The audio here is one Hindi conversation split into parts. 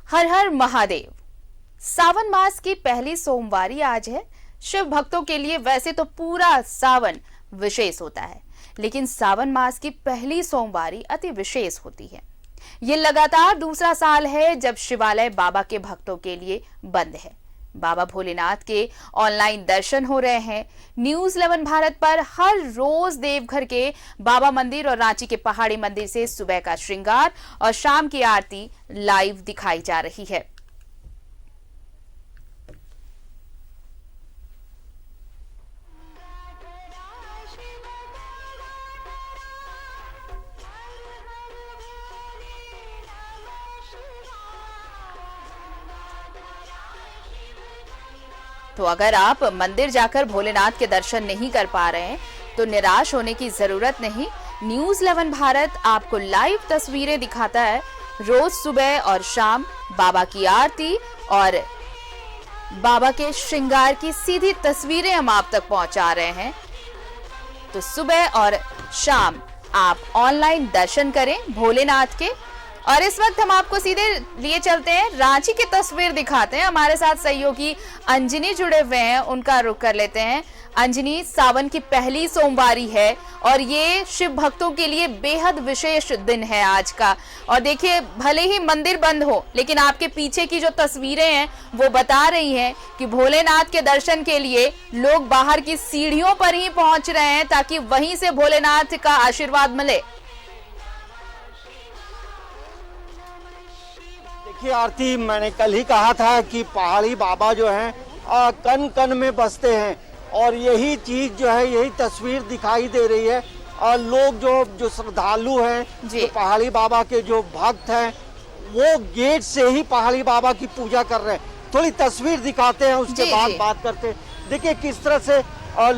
हर हर महादेव। सावन मास की पहली सोमवारी आज है। शिव भक्तों के लिए वैसे तो पूरा सावन विशेष होता है, लेकिन सावन मास की पहली सोमवारी अति विशेष होती है। ये लगातार दूसरा साल है जब शिवालय बाबा के भक्तों के लिए बंद है। बाबा भोलेनाथ के ऑनलाइन दर्शन हो रहे हैं। न्यूज 11 भारत पर हर रोज देवघर के बाबा मंदिर और रांची के पहाड़ी मंदिर से सुबह का श्रृंगार और शाम की आरती लाइव दिखाई जा रही है। तो अगर आप मंदिर जाकर भोलेनाथ के दर्शन नहीं कर पा रहे हैं तो निराश होने की जरूरत नहीं। न्यूज 11 भारत आपको लाइव तस्वीरें दिखाता है। रोज सुबह और शाम बाबा की आरती और बाबा के श्रृंगार की सीधी तस्वीरें हम आप तक पहुंचा रहे हैं। तो सुबह और शाम आप ऑनलाइन दर्शन करें भोलेनाथ के। और इस वक्त हम आपको सीधे लिए चलते हैं, रांची की तस्वीर दिखाते हैं। हमारे साथ सहयोगी अंजनी जुड़े हुए हैं, उनका रुख कर लेते हैं। अंजनी, सावन की पहली सोमवारी है और ये शिव भक्तों के लिए बेहद विशेष दिन है आज का। और देखिए, भले ही मंदिर बंद हो, लेकिन आपके पीछे की जो तस्वीरें हैं वो बता रही हैं कि भोलेनाथ के दर्शन के लिए लोग बाहर की सीढ़ियों पर ही पहुंच रहे हैं ताकि वहीं से भोलेनाथ का आशीर्वाद मिले। देखिए आरती, मैंने कल ही कहा था कि पहाड़ी बाबा जो हैं कन कन में बसते हैं और यही चीज जो है, यही तस्वीर दिखाई दे रही है। और लोग जो श्रद्धालु हैं, जो पहाड़ी बाबा के जो भक्त हैं, वो गेट से ही पहाड़ी बाबा की पूजा कर रहे हैं। थोड़ी तस्वीर दिखाते हैं, उसके बाद बात करते हैं। देखिए किस तरह से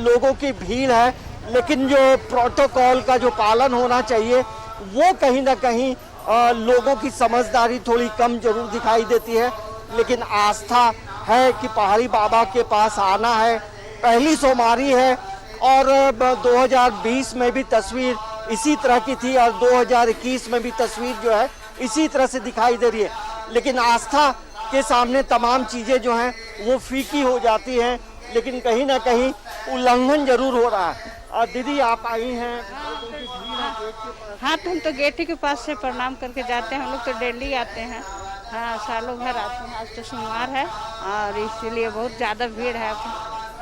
लोगों की भीड़ है, लेकिन जो प्रोटोकॉल का जो पालन होना चाहिए वो कहीं ना कहीं लोगों की समझदारी थोड़ी कम जरूर दिखाई देती है। लेकिन आस्था है कि पहाड़ी बाबा के पास आना है। पहली सोमवारी है और 2020 में भी तस्वीर इसी तरह की थी और 2021 में भी तस्वीर जो है इसी तरह से दिखाई दे रही है। लेकिन आस्था के सामने तमाम चीज़ें जो हैं वो फीकी हो जाती हैं, लेकिन कहीं ना कहीं उल्लंघन जरूर हो रहा है। दीदी, आप आई हैं। हाँ, तो हम तो गेट के पास से प्रणाम करके जाते हैं। हम लोग तो डेली आते हैं। हाँ, सालों भर आते हैं। आज तो सोमवार है और इसीलिए बहुत ज़्यादा भीड़ है।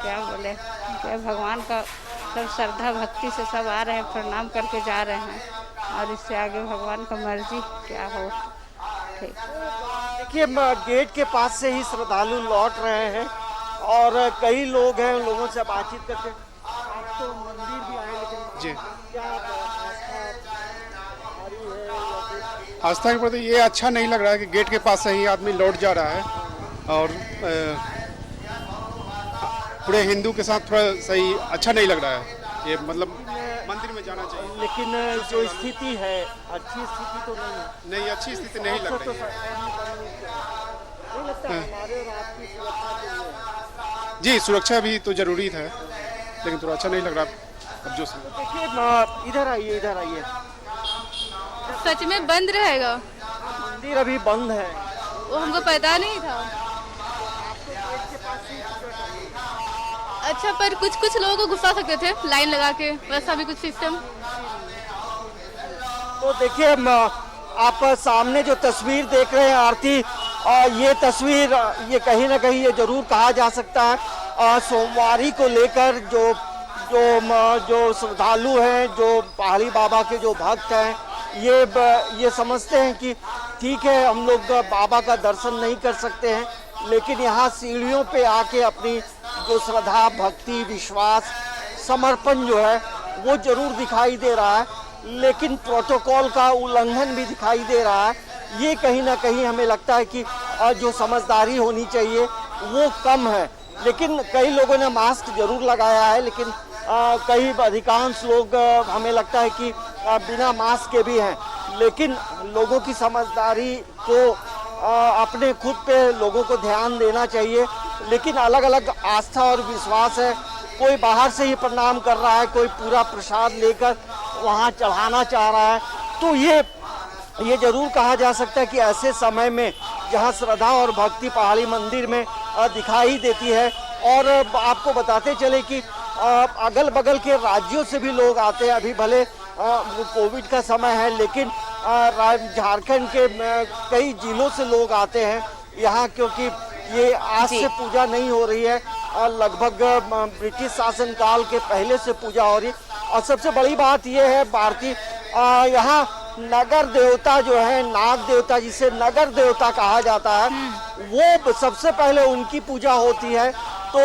क्या बोले, क्या भगवान का सब श्रद्धा भक्ति से सब आ रहे हैं, प्रणाम करके जा रहे हैं और इससे आगे भगवान का मर्जी क्या हो। ठीक, देखिए गेट के पास से ही श्रद्धालु लौट रहे हैं और कई लोग हैं, उन लोगों से बातचीत करके। आप तो मंदिर भी आए, लेकिन जी, क्या आस्था के प्रति ये अच्छा नहीं लग रहा है कि गेट के पास से ही आदमी लौट जा रहा है और पूरे हिंदू के साथ थोड़ा सही अच्छा नहीं लग रहा है। ये मतलब मंदिर में जाना चाहिए, लेकिन जो स्थिति है अच्छी स्थिति तो नहीं है। नहीं, अच्छी स्थिति नहीं लग रही है। नहीं लगता हमारे और आपकी सुरक्षा के लिए। जी, सुरक्षा भी तो जरूरी है, लेकिन थोड़ा अच्छा नहीं लग रहा। अब जो देखिए, इधर आइए, इधर आइए। सच में बंद रहेगा? मंदिर अभी बंद है। वो हमको पता नहीं था। अच्छा, पर कुछ कुछ लोगों को घुसा सकते थे लाइन लगा के, वैसा भी कुछ सिस्टम। तो देखिए, आप सामने जो तस्वीर देख रहे हैं आरती, ये तस्वीर ये कहीं ना कहीं ये जरूर कहा जा सकता है सोमवारी को लेकर जो श्रद्धालु हैं, जो पहाड़ी बाबा के जो भक्त हैं, ये समझते हैं कि ठीक है, हम लोग बाबा का दर्शन नहीं कर सकते हैं, लेकिन यहाँ सीढ़ियों पे आके अपनी जो श्रद्धा, भक्ति, विश्वास, समर्पण जो है वो जरूर दिखाई दे रहा है। लेकिन प्रोटोकॉल का उल्लंघन भी दिखाई दे रहा है। ये कहीं ना कहीं हमें लगता है कि जो समझदारी होनी चाहिए वो कम है। लेकिन कई लोगों ने मास्क जरूर लगाया है, लेकिन कई अधिकांश लोग हमें लगता है कि बिना मास्क के भी हैं। लेकिन लोगों की समझदारी को अपने खुद पे लोगों को ध्यान देना चाहिए। लेकिन अलग अलग आस्था और विश्वास है। कोई बाहर से ही प्रणाम कर रहा है, कोई पूरा प्रसाद लेकर वहाँ चढ़ाना चाह रहा है। तो ये जरूर कहा जा सकता है कि ऐसे समय में जहां श्रद्धा और भक्ति पहाड़ी मंदिर में दिखाई देती है। और आपको बताते चले कि अगल बगल के राज्यों से भी लोग आते हैं। अभी भले कोविड का समय है, लेकिन झारखंड के कई जिलों से लोग आते हैं यहाँ, क्योंकि ये आज से पूजा नहीं हो रही है, लगभग ब्रिटिश शासन काल के पहले से पूजा हो रही है। और सबसे बड़ी बात ये है भारती, यहाँ नगर देवता जो है, नाग देवता जिसे नगर देवता कहा जाता है, वो सबसे पहले उनकी पूजा होती है। तो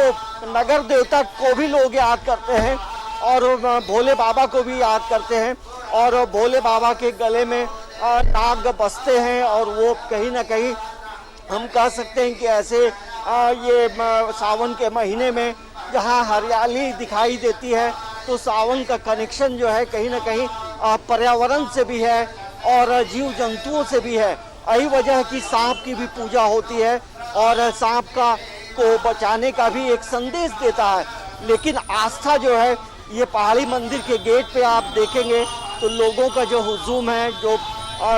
नगर देवता को भी लोग याद करते हैं और भोले बाबा को भी याद करते हैं। और भोले बाबा के गले में नाग बसते हैं और वो कहीं ना कहीं हम कह सकते हैं कि ऐसे ये सावन के महीने में जहाँ हरियाली दिखाई देती है, तो सावन का कनेक्शन जो है कहीं ना कहीं पर्यावरण से भी है और जीव जंतुओं से भी है। यही वजह है कि सांप की भी पूजा होती है और सांप को बचाने का भी एक संदेश देता है। लेकिन आस्था जो है, ये पहाड़ी मंदिर के गेट पे आप देखेंगे तो लोगों का जो हुजूम है, जो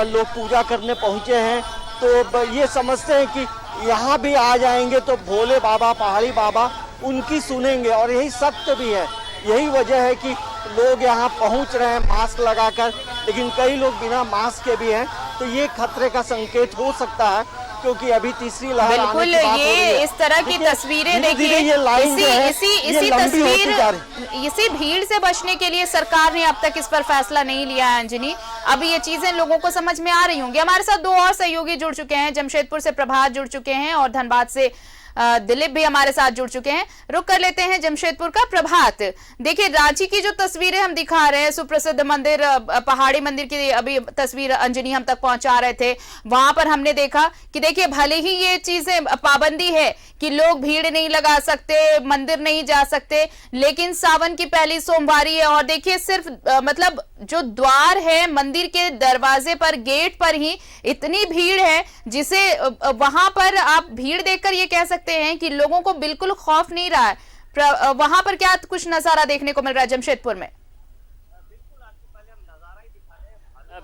लोग पूजा करने पहुंचे हैं, तो ये समझते हैं कि यहाँ भी आ जाएंगे तो भोले बाबा, पहाड़ी बाबा उनकी सुनेंगे। और यही सत्य भी है। यही वजह है कि लोग यहाँ पहुँच रहे हैं मास्क लगाकर, लेकिन कई लोग बिना मास्क के भी हैं। तो ये खतरे का संकेत हो सकता है, क्योंकि अभी तीसरी लहर आने की बात हो रही है। ये इस तरह की तस्वीरें देखिए, इसी भीड़ से बचने के लिए सरकार ने अब तक इस पर फैसला नहीं लिया है अंजनी। अब ये चीजें लोगों को समझ में आ रही होंगी। हमारे साथ दो और सहयोगी जुड़ चुके हैं, जमशेदपुर से प्रभात जुड़ चुके हैं और धनबाद से दिलीप भी हमारे साथ जुड़ चुके हैं। रुक कर लेते हैं जमशेदपुर का। प्रभात, देखिए रांची की जो तस्वीरें हम दिखा रहे हैं, सुप्रसिद्ध मंदिर पहाड़ी मंदिर की अभी तस्वीर अंजनी हम तक पहुंचा रहे थे, वहां पर हमने देखा कि देखिए भले ही ये चीजें पाबंदी है कि लोग भीड़ नहीं लगा सकते, मंदिर नहीं जा सकते, लेकिन सावन की पहली सोमवारी है और देखिए सिर्फ मतलब जो द्वार है मंदिर के दरवाजे पर, गेट पर ही इतनी भीड़ है, जिसे वहां पर आप भीड़ देखकर ये कह सकते हैं कि लोगों को बिल्कुल खौफ नहीं रहा है। वहां पर क्या कुछ नजारा देखने को मिल रहा है जमशेदपुर में?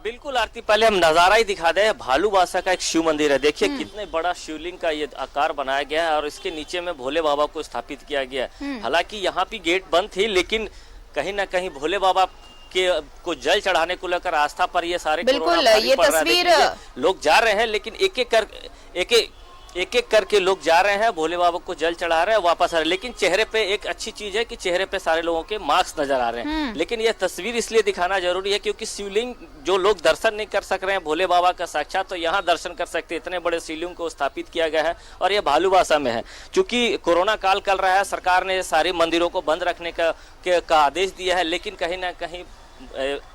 बिल्कुल आरती, पहले हम नजारा ही दिखा दें। भालूबासा का एक शिव मंदिर है, देखिए कितने बड़ा शिवलिंग का ये आकार बनाया गया है और इसके नीचे में भोले बाबा को स्थापित किया गया है। हालांकि यहाँ भी गेट बंद थी, लेकिन कहीं ना कहीं भोले बाबा को जल चढ़ाने को लेकर आस्था पर ये सारे बिल्कुल ये तस्वीर लोग जा रहे हैं, लेकिन एक एक करके लोग जा रहे हैं, भोले बाबा को जल चढ़ा रहे हैं, वापस आ रहे हैं। लेकिन चेहरे पे एक अच्छी चीज है कि चेहरे पे सारे लोगों के मास्क नजर आ रहे हैं। लेकिन यह तस्वीर इसलिए दिखाना जरूरी है क्योंकि शिवलिंग जो लोग दर्शन नहीं कर सक रहे हैं भोले बाबा का साक्षात, तो यहाँ दर्शन कर सकते हैं। इतने बड़े शिवलिंग को स्थापित किया गया है और यह भालूबासा में है। चूंकि कोरोना काल चल रहा है, सरकार ने सारे मंदिरों को बंद रखने का आदेश दिया है, लेकिन कहीं ना कहीं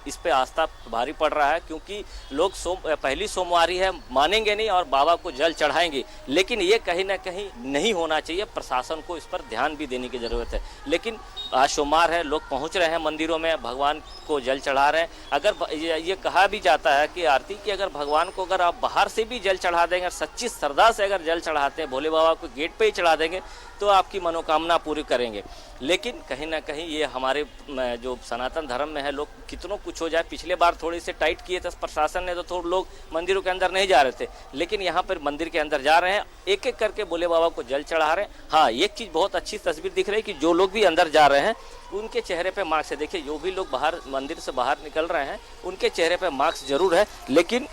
इस पे आस्था भारी पड़ रहा है, क्योंकि लोग पहली सोमवारी है, मानेंगे नहीं और बाबा को जल चढ़ाएंगे। लेकिन ये कहीं ना कहीं नहीं होना चाहिए, प्रशासन को इस पर ध्यान भी देने की जरूरत है। लेकिन आज सोमवार है, लोग पहुंच रहे हैं मंदिरों में, भगवान को जल चढ़ा रहे हैं। अगर ये कहा भी जाता है कि आरती कि अगर भगवान को अगर आप बाहर से भी जल चढ़ा देंगे, सच्ची श्रद्धा से अगर जल चढ़ाते हैं, भोले बाबा को गेट पे ही चढ़ा देंगे तो आपकी मनोकामना पूरी करेंगे। लेकिन कहीं ना कहीं ये हमारे जो सनातन धर्म में है, लोग कितनों कुछ हो जाए, पिछले बार थोड़ी से टाइट किए थे प्रशासन ने, तो थोड़े लोग मंदिरों के अंदर नहीं जा रहे थे, लेकिन यहाँ पर मंदिर के अंदर जा रहे हैं, एक एक करके भोले बाबा को जल चढ़ा रहे हैं। हाँ, एक चीज बहुत अच्छी तस्वीर दिख रही है कि जो लोग भी अंदर जा रहे हैं उनके चेहरे पे मास्क है। देखिए जो भी लोग बाहर मंदिर से बाहर निकल रहे हैं उनके चेहरे पे मास्क जरूर है, लेकिन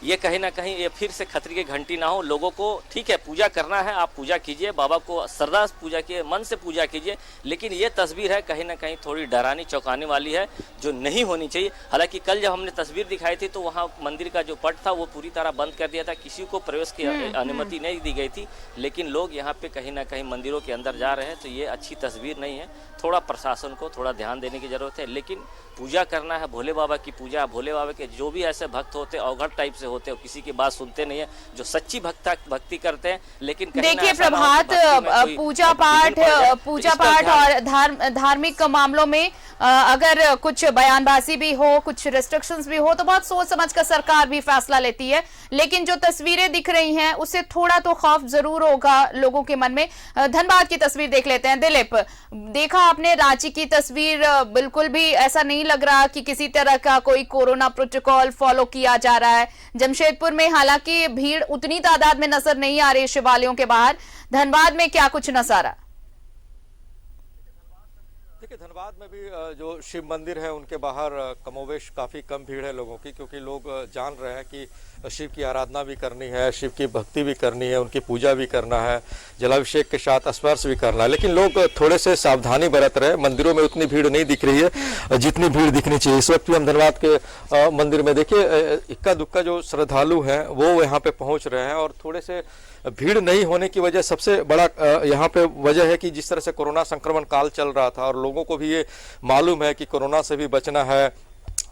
ये कहीं ना कहीं ये फिर से खतरे की घंटी ना हो। लोगों को ठीक है पूजा करना है, आप पूजा कीजिए, बाबा को श्रद्धा से पूजा कीजिए, मन से पूजा कीजिए, लेकिन ये तस्वीर है कहीं ना कहीं थोड़ी डरानी चौंकाने वाली है, जो नहीं होनी चाहिए। हालांकि कल जब हमने तस्वीर दिखाई थी तो वहाँ मंदिर का जो पट था वो पूरी तरह बंद कर दिया था, किसी को प्रवेश की अनुमति नहीं दी गई थी, लेकिन लोग यहाँ पे कहीं ना कहीं मंदिरों के अंदर जा रहे हैं, तो ये अच्छी तस्वीर नहीं है। थोड़ा प्रशासन को थोड़ा ध्यान देने की जरूरत है। लेकिन पूजा करना है, भोले बाबा की पूजा, भोले बाबा के जो भी ऐसे भक्त होते हैं अवघड़ टाइप से होते हैं, किसी की बात सुनते नहीं है, जो सच्ची भक्ति करते हैं। लेकिन देखिए प्रभात, पूजा पाठ और धार्मिक मामलों में अगर कुछ बयानबाजी भी हो, कुछ रेस्ट्रिक्शंस भी हो, तो बहुत सोच समझ कर सरकार भी फैसला लेती है। लेकिन जो तस्वीरें दिख रही हैं उससे थोड़ा तो खौफ जरूर होगा लोगों के मन में। धनबाद की तस्वीर देख लेते हैं। दिलीप, देखा आपने रांची की तस्वीर, बिल्कुल भी ऐसा नहीं लग रहा कि किसी तरह का कोई कोरोना प्रोटोकॉल फॉलो किया जा रहा है। जमशेदपुर में हालांकि भीड़ उतनी तादाद में नजर नहीं आ रही शिवालयों के बाहर। धनबाद में क्या कुछ नजारा? देखिए, धनबाद में भी जो शिव मंदिर है उनके बाहर कमोवेश काफ़ी कम भीड़ है लोगों की, क्योंकि लोग जान रहे हैं कि शिव की आराधना भी करनी है, शिव की भक्ति भी करनी है, उनकी पूजा भी करना है, जलाभिषेक के साथ स्पर्श भी करना है। लेकिन लोग थोड़े से सावधानी बरत रहे हैं। मंदिरों में उतनी भीड़ नहीं दिख रही है जितनी भीड़ दिखनी चाहिए। इस वक्त भी हम धनबाद के मंदिर में देखिए इक्का दुक्का जो श्रद्धालु हैं वो यहाँ पे पहुँच रहे हैं, और थोड़े से भीड़ नहीं होने की वजह सबसे बड़ा यहाँ पे वजह है कि जिस तरह से कोरोना संक्रमण काल चल रहा था और लोगों को भी ये मालूम है कि कोरोना से भी बचना है,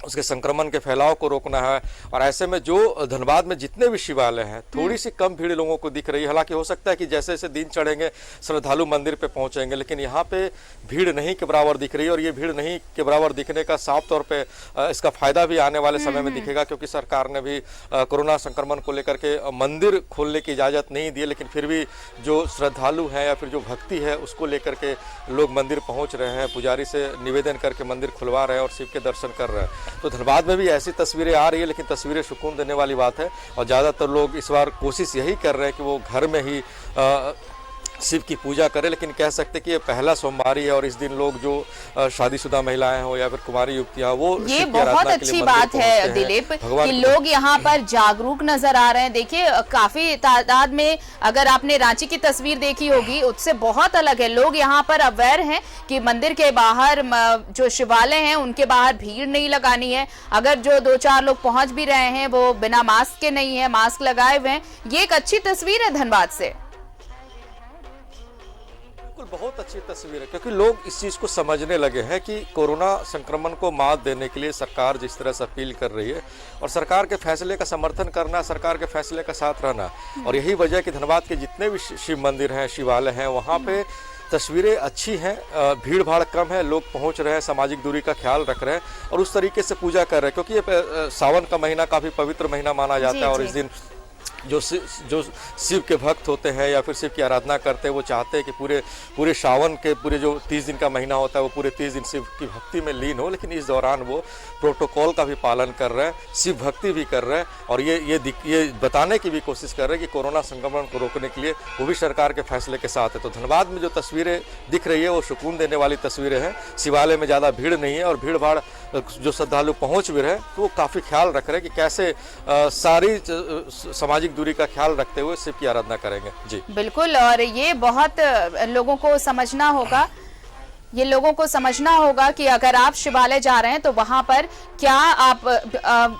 उसके संक्रमण के फैलाव को रोकना है, और ऐसे में जो धनबाद में जितने भी शिवालय हैं थोड़ी सी कम भीड़ लोगों को दिख रही है। हालांकि हो सकता है कि जैसे जैसे दिन चढ़ेंगे श्रद्धालु मंदिर पे पहुंचेंगे, लेकिन यहाँ पे भीड़ नहीं के बराबर दिख रही है। और ये भीड़ नहीं के बराबर दिखने का साफ तौर पे इसका फायदा भी आने वाले समय में दिखेगा, क्योंकि सरकार ने भी कोरोना संक्रमण को लेकर के मंदिर खोलने की इजाज़त नहीं दी है, लेकिन फिर भी जो श्रद्धालु हैं या फिर जो भक्ति है उसको लेकर के लोग मंदिर पहुँच रहे हैं, पुजारी से निवेदन करके मंदिर खुलवा रहे हैं और शिव के दर्शन कर रहे हैं। तो धनबाद में भी ऐसी तस्वीरें आ रही है, लेकिन तस्वीरें सुकून देने वाली बात है। और ज़्यादातर लोग इस बार कोशिश यही कर रहे हैं कि वो घर में ही शिव की पूजा करें। लेकिन कह सकते कि ये पहला सोमवारी है और इस दिन लोग जो शादीशुदा महिलाएं हो या फिर कुमारी युवतियां वो ये बहुत अच्छी बात है दिलीप कि लोग यहाँ पर जागरूक नजर आ रहे हैं। देखिए काफी तादाद में, अगर आपने रांची की तस्वीर देखी होगी उससे बहुत अलग है। लोग यहाँ पर अवेयर हैं कि मंदिर के बाहर जो शिवालय हैं उनके बाहर भीड़ नहीं लगानी है। अगर जो 2-4 लोग पहुंच भी रहे हैं वो बिना मास्क के नहीं है, मास्क लगाए हुए हैं। ये एक अच्छी तस्वीर है धनबाद से। बहुत अच्छी तस्वीर है, क्योंकि लोग इस चीज़ को समझने लगे हैं कि कोरोना संक्रमण को मात देने के लिए सरकार जिस तरह से अपील कर रही है और सरकार के फैसले का समर्थन करना, सरकार के फैसले का साथ रहना। और यही वजह है कि धनबाद के जितने भी शिव मंदिर हैं, शिवालय हैं, वहाँ पे तस्वीरें अच्छी हैं, भीड़ भाड़ कम है, लोग पहुँच रहे हैं, सामाजिक दूरी का ख्याल रख रहे हैं और उस तरीके से पूजा कर रहे हैं। क्योंकि ये सावन का महीना काफ़ी पवित्र महीना माना जाता है, और इस दिन जो शिव के भक्त होते हैं या फिर शिव की आराधना करते हैं वो चाहते हैं कि पूरे सावन के पूरे जो 30 दिन का महीना होता है वो पूरे 30 दिन शिव की भक्ति में लीन हो। लेकिन इस दौरान वो प्रोटोकॉल का भी पालन कर रहे हैं, शिव भक्ति भी कर रहे हैं और ये बताने की भी कोशिश कर रहे हैं कि कोरोना संक्रमण को रोकने के लिए वो भी सरकार के फैसले के साथ है। तो धनबाद में जो तस्वीरें दिख रही है वो सुकून देने वाली तस्वीरें हैं। शिवालय में ज़्यादा भीड़ नहीं है और भीड़ भाड़ जो श्रद्धालु पहुँच भी रहे तो वो काफ़ी ख्याल रख रहे हैं कि कैसे सारी सामाजिक दूरी का ख्याल रखते हुए शिव की आराधना करेंगे। जी बिल्कुल, और ये बहुत लोगों को समझना होगा, ये लोगों को समझना होगा कि अगर आप शिवालय जा रहे हैं तो वहां पर क्या आप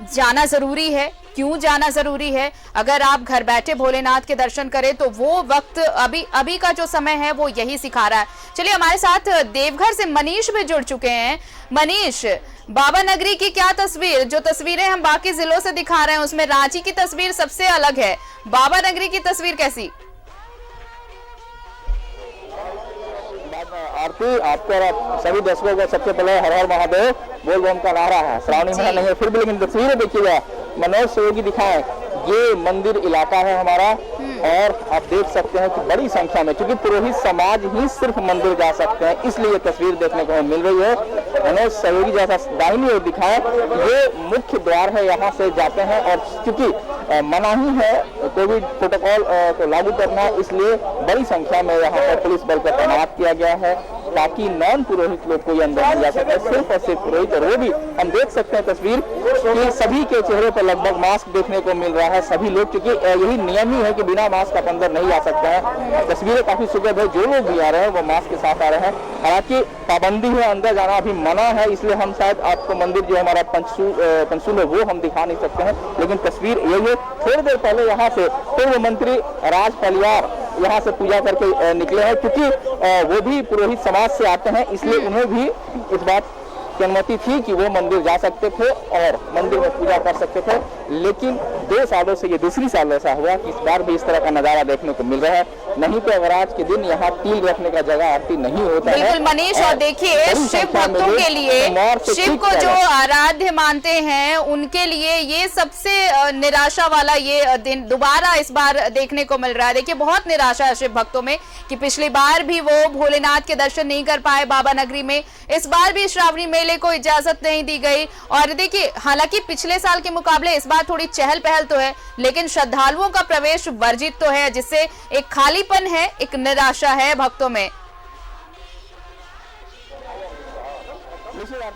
जाना जरूरी है, क्यों जाना जरूरी है। अगर आप घर बैठे भोलेनाथ के दर्शन करें तो वो वक्त अभी का जो समय है वो यही सिखा रहा है। चलिए हमारे साथ देवघर से मनीष भी जुड़ चुके हैं। मनीष, बाबा नगरी की क्या तस्वीर, जो तस्वीरें हम बाकी जिलों से दिखा रहे हैं उसमें रांची की तस्वीर सबसे अलग है, बाबा नगरी की तस्वीर कैसी? आरती आपके और सभी दर्शकों को सबसे पहले हर हर महादेव बोल बम का नारा है। श्रावणी महीना नहीं है फिर भी, लेकिन तस्वीरें देखिएगा, मनोज सहयोगी दिखाएं। ये मंदिर इलाका है हमारा और आप देख सकते हैं कि बड़ी संख्या में, क्योंकि पुरोहित समाज ही सिर्फ मंदिर जा सकते हैं इसलिए ये तस्वीर देखने को मिल रही है। मनोज सहयोगी जैसा दाहिनी ओर दिखाएं, ये मुख्य द्वार है, यहाँ से जाते हैं और क्योंकि मनाही है कोविड प्रोटोकॉल को लागू करना, इसलिए बड़ी संख्या में यहाँ पर पुलिस बल का तैनात किया गया है ताकि नॉन पुरोहित लोग कोई अंदर नहीं जा सके, सिर्फ और सिर्फ पुरोहित। और वो भी हम देख सकते हैं तस्वीर कि सभी के चेहरे पर लगभग मास्क देखने को मिल रहा है। सभी लोग, क्योंकि यही नियम ही है कि बिना मास्क आप अंदर नहीं आ सकते हैं। तस्वीरें काफी सुखद है, जो लोग भी आ रहे हैं वो मास्क के साथ आ रहे हैं। हालांकि पाबंदी है, अंदर जाना अभी मना है, इसलिए हम शायद आपको मंदिर जो हमारा पंचसूल है वो हम दिखा नहीं सकते हैं, लेकिन तस्वीर यही है। थोड़ी देर पहले यहाँ से पूर्व मंत्री राज पलियार यहाँ से पूजा करके निकले हैं, क्योंकि वो भी पुरोहित समाज से आते हैं, इसलिए उन्हें भी इस बात की अनुमति थी कि वो मंदिर जा सकते थे और मंदिर में पूजा कर सकते थे। लेकिन 2 सालों से ये दूसरी साल ऐसा हुआ कि इस बार भी इस तरह का नजारा देखने को मिल रहा है। नहीं तो अगर आज के दिन यहाँ तिल रखने का जगह आरती नहीं होता है। बिल्कुल मनीष, और देखिए शिव भक्तों के लिए, शिव को जो आराध्य मानते हैं उनके लिए ये सबसे निराशा वाला ये दिन दोबारा इस बार देखने को मिल रहा है। देखिए बहुत निराशा है शिव भक्तों में कि पिछली बार भी वो भोलेनाथ के दर्शन नहीं कर पाए बाबा नगरी में, इस बार भी श्रावणी मेले को इजाजत नहीं दी गई। और देखिए हालांकि पिछले साल के मुकाबले इस बार थोड़ी चहल पहल तो है, लेकिन श्रद्धालुओं का प्रवेश वर्जित तो है, जिससे एक खालीपन है, एक निराशा है भक्तों में।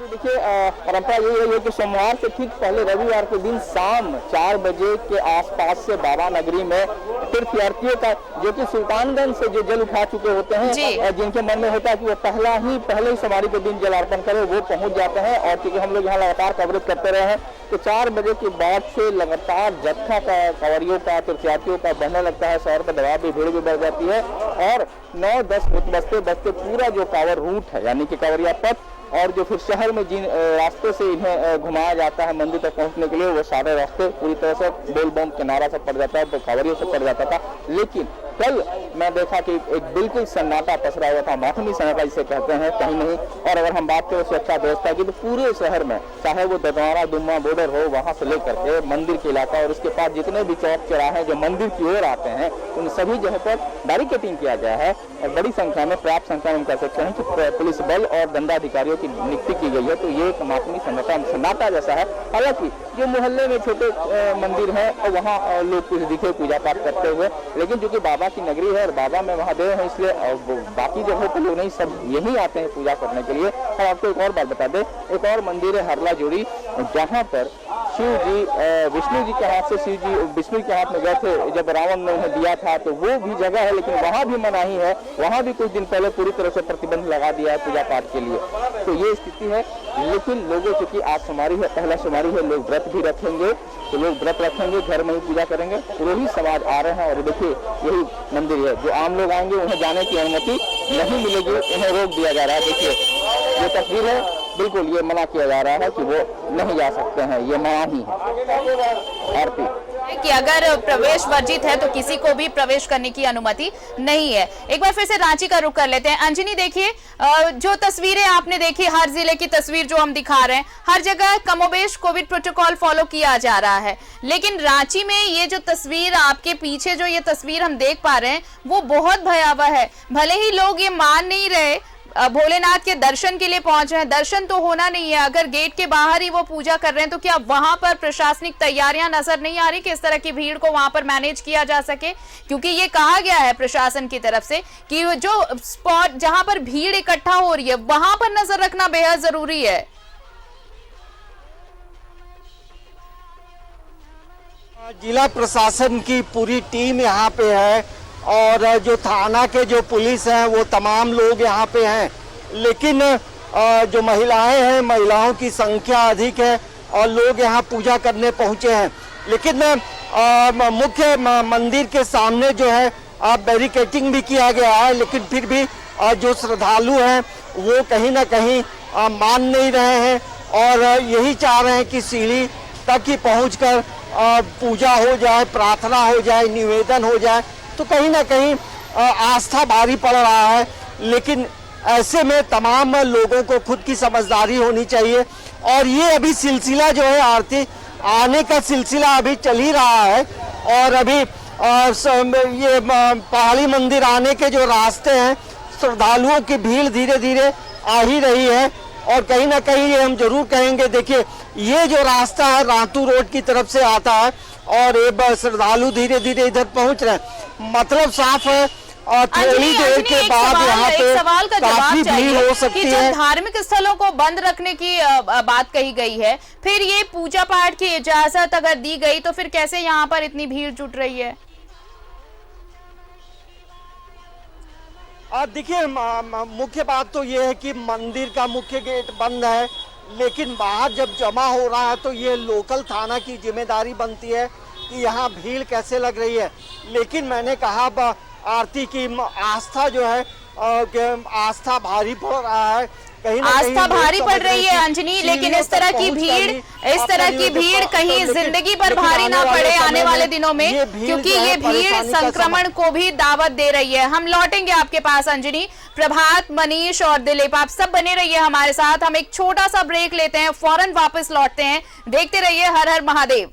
देखिए परंपरा यही है कि सोमवार से ठीक पहले रविवार के दिन शाम 4 बजे के आसपास से बाबा नगरी में तीर्थयात्रियों का, जो कि सुल्तानगंज से जो जल उठा चुके होते हैं, जिनके मन में होता है कि वो पहले ही सवारी के दिन जल अर्पण करें, वो पहुंच जाते हैं। और क्योंकि हम लोग यहाँ लगातार कवरेज करते रहे हैं तो 4 बजे के बाद से लगातार जत्था का, कांवरियों का, तीर्थयात्रियों का बढ़ने लगता है। शहर का दबाव भी, भीड़ भी बढ़ जाती है और 9-10 बजते पूरा जो कांवर रूट है, यानी कि कांवरिया पथ, और जो फिर शहर में जिन रास्तों से इन्हें घुमाया जाता है मंदिर तक पहुंचने के लिए, वो सारे रास्ते पूरी तरह से बोल बम के नारा से पड़ जाता है, तो कांवरियों से पड़ जाता था। लेकिन कल मैं देखा कि एक बिल्कुल सन्नाटा पसरा हुआ था, मातमी सन्नाटा जिसे कहते हैं, कहीं नहीं। और अगर हम बात करें सुरक्षा व्यवस्था की तो पूरे शहर में, चाहे वो ददवारा दुम्मा बॉर्डर हो, वहां से लेकर के मंदिर के इलाका और उसके पास जितने भी चौक चौराहे जो मंदिर की ओर आते हैं, उन सभी जगह पर बैरिकेडिंग किया गया है। और बड़ी संख्या में, पर्याप्त संख्या में हम कह सकते हैं कि पुलिस बल और दंडाधिकारियों की नियुक्ति की गई है। तो ये एक मातमी सन्नाटा जैसा है। हालांकि जो मोहल्ले में छोटे मंदिर हैं और वहाँ लोग कुछ दिखे पूजा पाठ करते हुए, लेकिन जो कि बाबा की नगरी है और बाबा में महादेव है, इसलिए बाकी जगहों पर लोग नहीं, सब यही आते हैं पूजा करने के लिए। और आपको एक और बात बता दें, एक और मंदिर है हरला जोड़ी, जहाँ पर शिव जी विष्णु जी के हाथ से, विष्णु के हाथ में गए थे जब रावण ने उन्हें दिया था, तो वो भी जगह है, लेकिन वहाँ भी मनाही है। वहाँ भी कुछ दिन पहले पूरी तरह से प्रतिबंध लगा दिया है पूजा पाठ के लिए। तो ये स्थिति है। लेकिन लोगों, चूंकि आज सोमवारी है, पहला सोमवारी है, लोग व्रत भी रखेंगे, तो लोग व्रत रखेंगे, घर में ही पूजा करेंगे। पुरोहित समाज आ रहे हैं और देखिए यही मंदिर है। जो आम लोग आएंगे उन्हें जाने की अनुमति नहीं मिलेगी, उन्हें रोक दिया जा रहा है। देखिए ये तस्वीर है, बिल्कुल ये मना किया जा रहा है कि वो नहीं जा सकते हैं, ये मना ही है। आरती कि अगर प्रवेश वर्जित है तो किसी को भी प्रवेश करने की अनुमति नहीं है। एक बार फिर से रांची का रुख कर लेते हैं। अंजनी देखिए, जो तस्वीरें आपने देखी, हर जिले की तस्वीर जो हम दिखा रहे हैं, हर जगह कमोबेश कोविड प्रोटोकॉल फॉलो किया जा रहा है, लेकिन रांची में ये जो तस्वीर आपके पीछे जो ये तस्वीर हम देख पा रहे हैं वो बहुत भयावह है। भले ही लोग ये मान नहीं रहे, भोलेनाथ के दर्शन के लिए पहुंच रहे हैं, दर्शन तो होना नहीं है, अगर गेट के बाहर ही वो पूजा कर रहे हैं तो क्या वहां पर प्रशासनिक तैयारियां नजर नहीं आ रही कि इस तरह की भीड़ को वहां पर मैनेज किया जा सके? क्योंकि ये कहा गया है प्रशासन की तरफ से कि जो स्पॉट जहां पर भीड़ इकट्ठा हो रही है वहां पर नजर रखना बेहद जरूरी है। जिला प्रशासन की पूरी टीम यहाँ पे है और जो थाना के जो पुलिस हैं वो तमाम लोग यहाँ पे हैं, लेकिन जो महिलाएं हैं, महिलाओं की संख्या अधिक है और लोग यहाँ पूजा करने पहुँचे हैं। लेकिन मुख्य मंदिर के सामने जो है बैरिकेडिंग भी किया गया है, लेकिन फिर भी जो श्रद्धालु हैं वो कहीं ना कहीं मान नहीं रहे हैं और यही चाह रहे हैं कि सीढ़ी तक ही पहुँचकर पूजा हो जाए, प्रार्थना हो जाए, निवेदन हो जाए। तो कहीं ना कहीं आस्था भारी पड़ रहा है, लेकिन ऐसे में तमाम लोगों को खुद की समझदारी होनी चाहिए। और ये अभी सिलसिला जो है आरती आने का सिलसिला अभी चल ही रहा है और अभी ये पहाड़ी मंदिर आने के जो रास्ते हैं, श्रद्धालुओं की भीड़ धीरे धीरे आ ही रही है। और कहीं ना कहीं ये हम जरूर कहेंगे, देखिए ये जो रास्ता है रातू रोड की तरफ से आता है और ये श्रद्धालु धीरे धीरे इधर पहुंच रहे हैं, मतलब साफ है। और थोड़ी देर के बाद यहाँ पे सवाल का काफी जवाब भीड़ हो सकती है। धार्मिक स्थलों को बंद रखने की बात कही गई है, फिर ये पूजा पाठ की इजाजत अगर दी गई तो फिर कैसे यहाँ पर इतनी भीड़ जुट रही है? देखिए मुख्य बात तो ये है कि मंदिर का मुख्य गेट बंद है, लेकिन बाहर जब जमा हो रहा है तो ये लोकल थाना की जिम्मेदारी बनती है कि यहाँ भीड़ कैसे लग रही है। लेकिन मैंने कहा आरती की आस्था जो है आस्था भारी पड़ रहा है कहीं ना कहीं आस्था भारी लोग पड़ समझ रही है अंजनी, लेकिन इस तरह की भीड़ कहीं जिंदगी पर भारी ना पड़े आने वाले दिनों में, क्योंकि ये भीड़ संक्रमण को भी दावत दे रही है। हम लौटेंगे आपके पास अंजनी। प्रभात, मनीष और दिलीप, आप सब बने रहिए हमारे साथ। हम एक छोटा सा ब्रेक लेते हैं, फौरन वापस लौटते हैं। देखते रहिए हर हर महादेव।